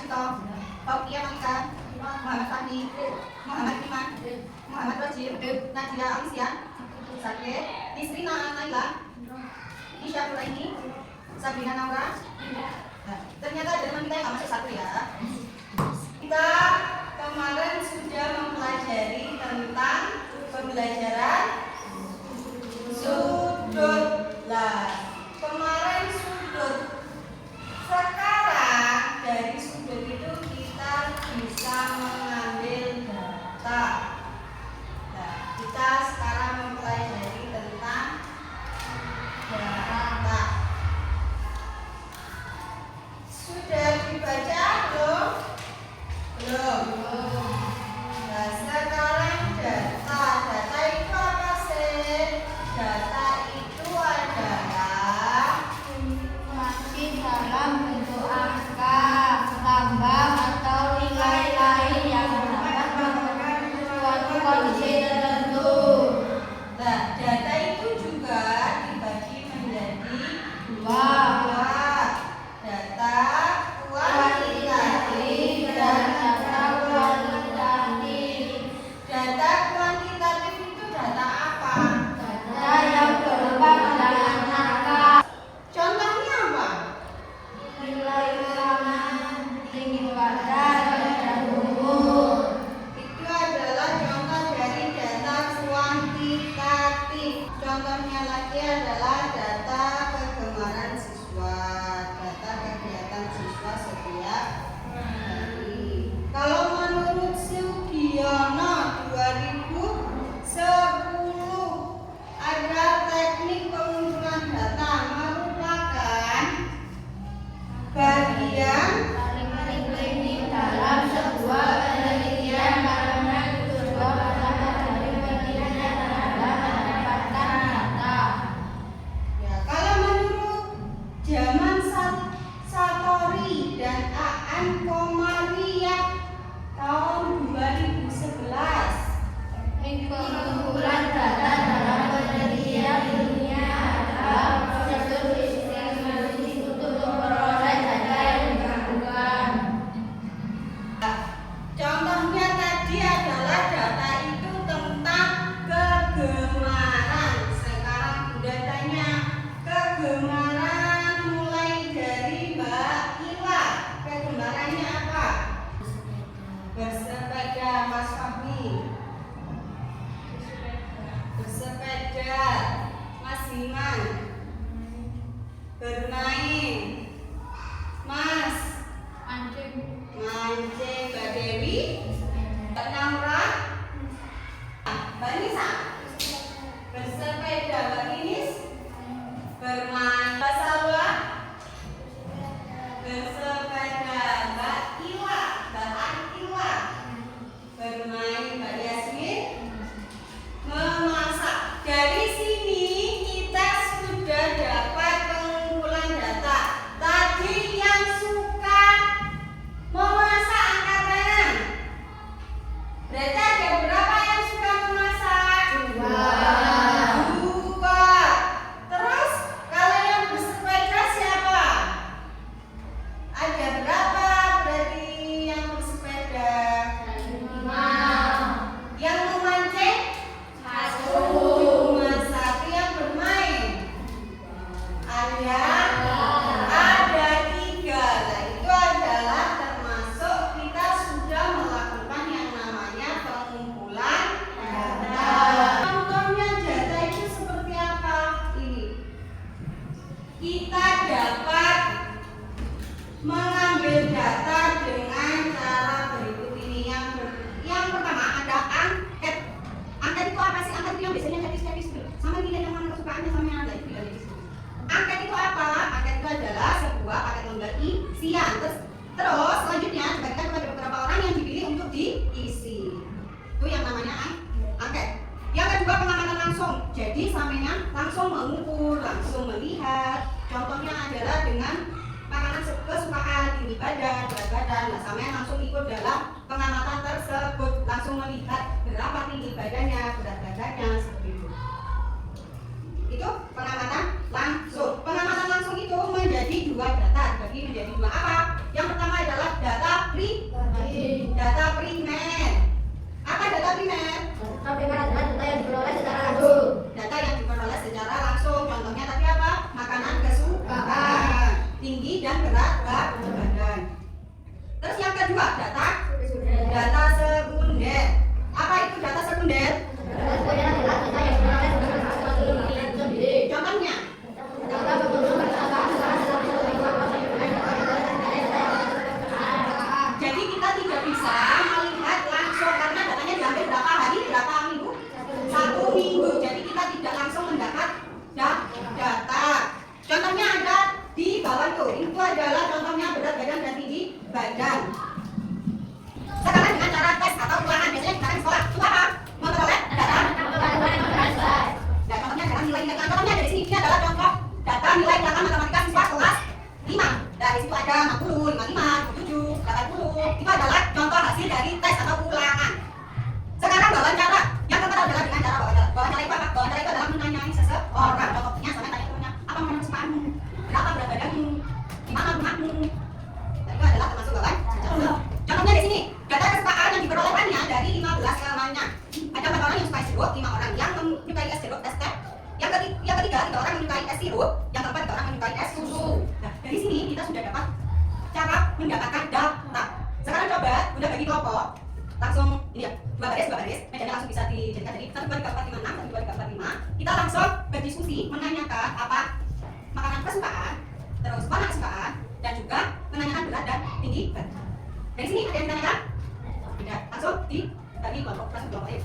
Sucipto, Fauzia Malika, Muhammad Fahmi, Muhammad Iman, Muhammad Rajib, Nadia Alicia, Sakit, Nisrina Naila, Isya Nuraini, Sabrina Naura. Nah, ternyata ada teman kita yang nggak masuk satu ya. Kita kemarin sudah mempelajari tentang pembelajaran sudut. Lah, kemarin sudut. Sekarang dari sudut itu kita bisa mengambil data. Nah, kita sekarang mempelajari tentang data. Sudah dibaca belum? Belum. Nah, sekarang data. Data itu apa sih? Data itu adalah informasi dalam bentuk angka, lambang, atau nilai lain yang dapat melakukan suatu kondisi tertentu. Nah, data itu juga dibagi menjadi Dua, data kuantitatif dan dan data kualitatif. data kuantitatif itu data apa? Data yang berupa bilangan angka, Contohnya apa? nilai ulangan, tinggi badan, dan umur. Itu adalah contoh dari data kuantitatif. Contohnya lagi adalah data kegemaran siswa, data kegiatan siswa setiap hari. Kalau menurut Sugiono 2010 ada teknik pengumpulan data merupakan bagian Paling penting dalam sebuah penelitian karena tujuan utama dari penelitian adalah mendapatkan data. ya, kalau menurut zaman Satori dan Aan Komariah tahun 2011 Pengumpulan data dalam penelitian dunia adalah prosedur sistematis untuk memperoleh data yang digabungkan. contohnya tadi adalah data itu tentang kegemaran. Sekarang udah tanya kegemaran mulai dari Mbak Ila. Kegemarannya apa? Bersepeda. Mas Fahmi bersepeda. Mas Iman bermain. Mas Mancing, mancing. Mbak Dewi, Mbak Naura, Mbak Nisa bersepeda. Mbak Ninis bermain. Mbak Salwa bersepeda. Mbak Iwa, Mbak Atila bermain. Mbak Yasmin memasak. Dari sini kita sudah dapat pengumpulan data. Tadi yang suka memasak angkat tangan. Berarti ada berapa yang suka memasak? Dua. Terus kalau yang bersepeda siapa? Ada berapa berarti yang bersepeda? Yang memancing? Satu. Yang bermain? Ada tiga. Nah, itu adalah termasuk kita sudah melakukan yang namanya pengumpulan data. Contohnya data itu seperti apa? Ini. Kita dapat mengambil data dengan cara berikut ini. Yang pertama ada angket. Angket itu apa sih? Angket itu yang biasanya gadis-gadis itu. Sama nilai yang mana kesukaannya sama yang ada itu bilang gadis. Angket itu apa? Angket itu adalah sebuah paket lembar isian. Terus selanjutnya dibagikan kepada beberapa orang yang dipilih untuk diisi. Itu yang namanya angket. Yang kedua pengamatan langsung. Jadi samanya langsung mengukur, langsung melihat. Contohnya adalah dengan makanan kesukaan, tinggi badan, berat badan. Nah, samanya langsung ikut dalam pengamatan tersebut, langsung melihat berapa tinggi badannya, berat badannya, seperti itu. Itu pengamatan langsung. Pengamatan langsung itu menjadi dua data, jadi menjadi dua apa? Yang pertama adalah data kedua, data sekunder. Apa itu data sekunder? Contohnya, jadi kita tidak bisa melihat langsung karena datanya diambil berapa hari, berapa minggu? 1 minggu. Jadi kita tidak langsung mendapat data. Contohnya ada di bawah itu adalah contohnya berat badan dan tinggi badan. Sekarang dengan cara tes atau ulangan biasanya kita di sekolah itu apa? Memperoleh data. Dan contohnya adalah nilai ingatan. Contohnya dari sini ini adalah contoh data nilai ingatan matematika siswa kelas 5. Dari situ ada 60, 55, 77, 80. Itu adalah contoh hasil dari tes atau ulangan. Sekarang wawancara. Yang keempat adalah dengan cara wawancara. Wawancara itu apa? Wawancara itu adalah menanyai seseorang. Contohnya sama tanya temannya, apa nama kesukaanmu? Berapa berat badanmu? Di mana rumahmu? Dan itu adalah termasuk wawancara. Contohnya di sini, data kesukaan yang diperolehnya dari 15 lamanya. Ada 4 orang yang suka es sirup, 5 orang yang menyukai es sirup, es teh. Yang ketiga, 3 orang menyukai es sirup. Yang keempat, 3 orang menyukai es susu. Nah, dari sini kita sudah dapat cara mendapatkan data. Sekarang coba, udah bagi kelompok. Langsung ini ya, 2 baris, mejanya langsung bisa dijadikan jadi 1, 2, 3, 4, 5, 6, 1, 2, 3, 4, 5. Kita langsung berdiskusi menanyakan apa makanan kesukaan, terus warna kesukaan, dan juga menanyakan berat dan tinggi badan. Dari sini ada yang ditanyakan? Tidak, langsung dibagi kelompok, langsung kelompok aja.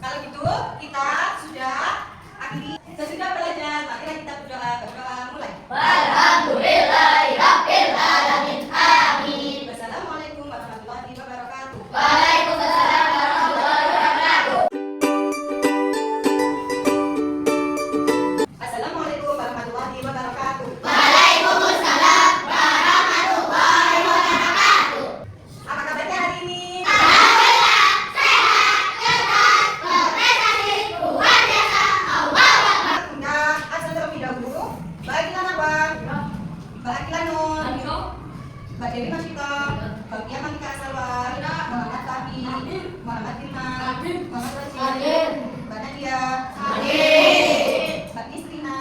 Kalau gitu kita sudah akhiri, sesudah belajar, marilah kita berdoa mulai. Alhamdulillahirabbil alamin. Amin. Wassalamualaikum warahmatullahi wabarakatuh. Waalaikumsalam warahmatullahi wabarakatuh. Assalamualaikum warahmatullahi wabarakatuh. Waalaikumsalam warahmatullahi wabarakatuh. Apa kabarnya hari ini? Alhamdulillah, sehat, cerdas, berprestasi, luar biasa. Allahu Akbar. Nah, asal terlebih dahulu, Mbak Akilan Abang, Mbak Akilan Nur, Mbak Dewi Masito, Mbak Kia Manika Asalwa, Muhammad Tabi, Muhammad Ilman, Muhammad Rashid, Mbak Nadia, Mbak Nisrina,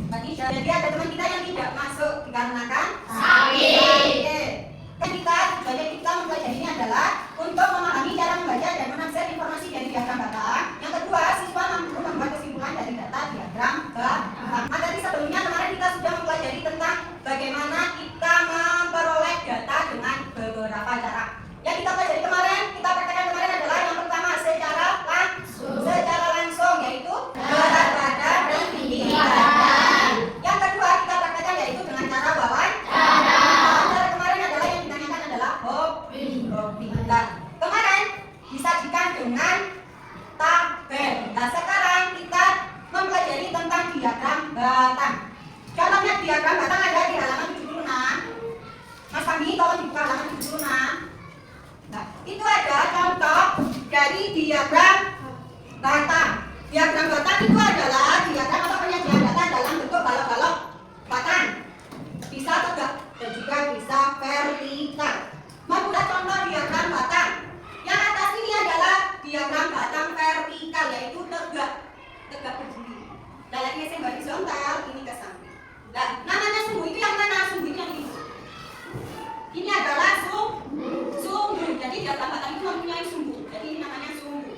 Mbak Nisha. Jadi ada teman kita yang tidak masuk dikarenakan sakit. Kita tujuannya kita mempelajari ini adalah untuk memahami cara membaca dan menaksir informasi dari diagram batang. Yang kedua, siswa mampu membuat kesimpulan dari data diagram batang. Materi sebelumnya kemarin kita sudah mempelajari tentang bagaimana kita memperoleh data dengan beberapa cara. Yang kita pelajari kemarin, kita praktekkan kemarin adalah yang pertama secara langsung, yaitu berat badan dan tinggi badan. Yang kedua kita praktekkan yaitu dengan cara wawancara. Cara kemarin adalah yang ditanyakan adalah hobi. Nah, kemarin disajikan dengan tabel. Nah, sekarang kita mempelajari tentang diagram batang. Contohnya diagram batang ada di halaman 76. Mas Fahmi, tolong dibuka halaman 76. Nah, itu ada contoh dari diagram batang. Diagram batang itu adalah diagram atau penyajian data dalam bentuk balok-balok batang. Bisa tegak dan juga bisa vertikal. Membuat contoh diagram batang. Yang atas ini adalah diagram batang vertikal, yaitu tegak berdiri. Dan lagi saya horizontal, ini ke samping. Nah, namanya sumbu itu yang mana? Sumbu itu yang ini. Ini adalah sumbu. Jadi diagram batang itu mempunyai sumbu. Jadi ini namanya sumbu.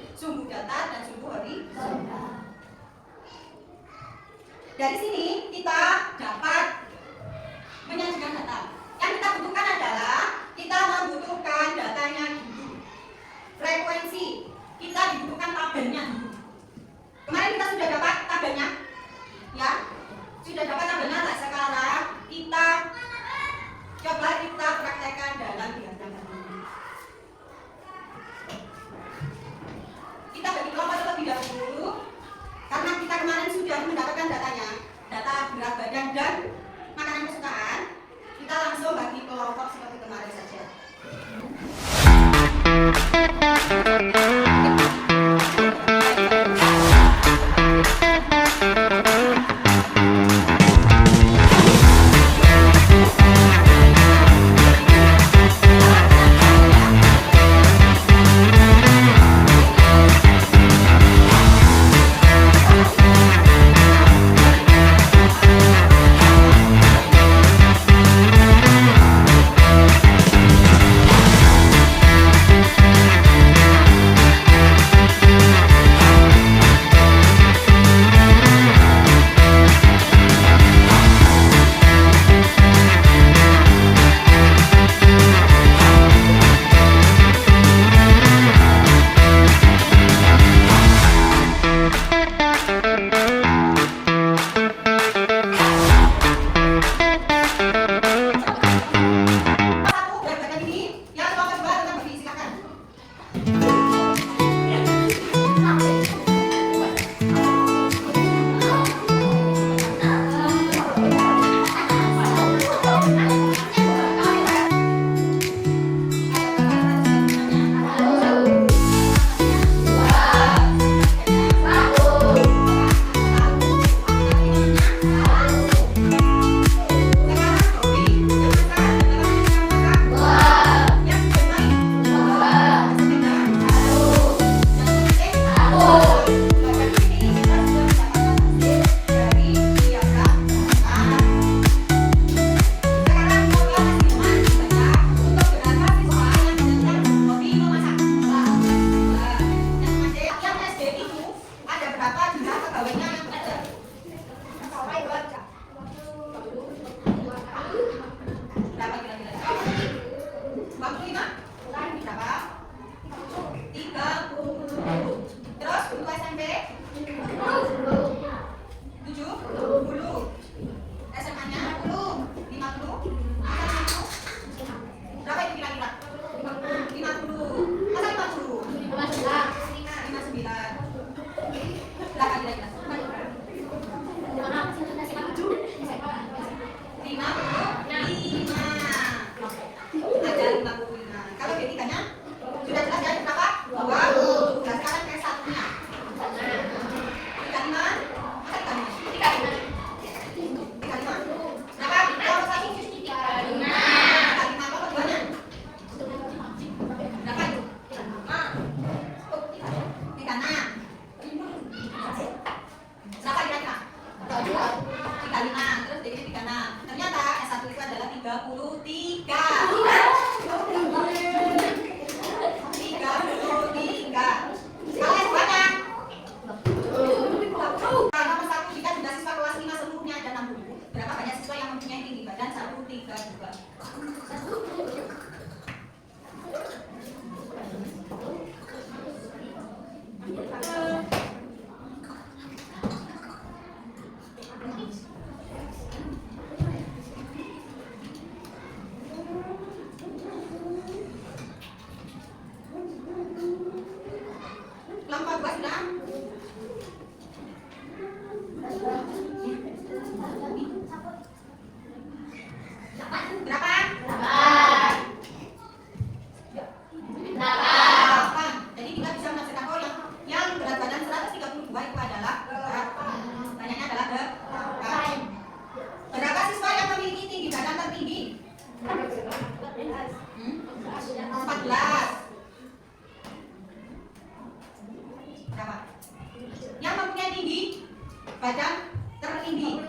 badan tertinggi.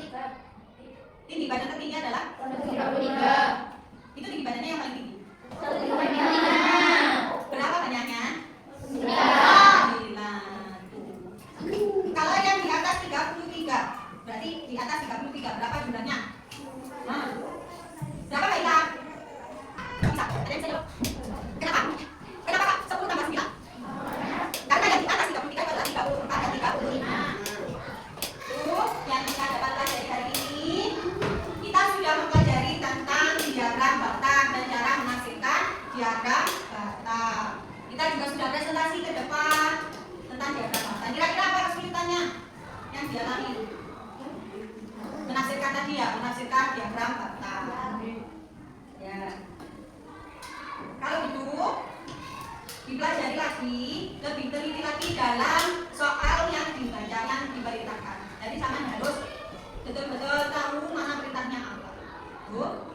Tinggi badan tertinggi adalah 33. itu tinggi badannya yang paling tinggi. 35. Berapa banyaknya? 9. 9. Kalau yang di atas 33, berarti di atas 33 berapa jumlahnya? Nah, berapa Kak Ika? Bisa, ada yang bisa jawab? Kenapa? Kenapa Kak? 10 tambah 9? Karena yang di atas 33 itu adalah 34 dan 35. Tuh, yang kita dapat pelajari hari ini, kita sudah mempelajari tentang diagram batang dan cara menghasilkan diagram batang. Kita juga sudah presentasi ke depan tentang diagram batang. Kira-kira apa kesulitannya yang dialami? Menafsirkan tadi ya, menafsirkan diagram batang. Ya. Kalau gitu, dipelajari lagi, lebih teliti lagi dalam soal yang dibaca, yang diberitakan. Jadi sama harus betul-betul tahu mana perintahnya apa. Bu?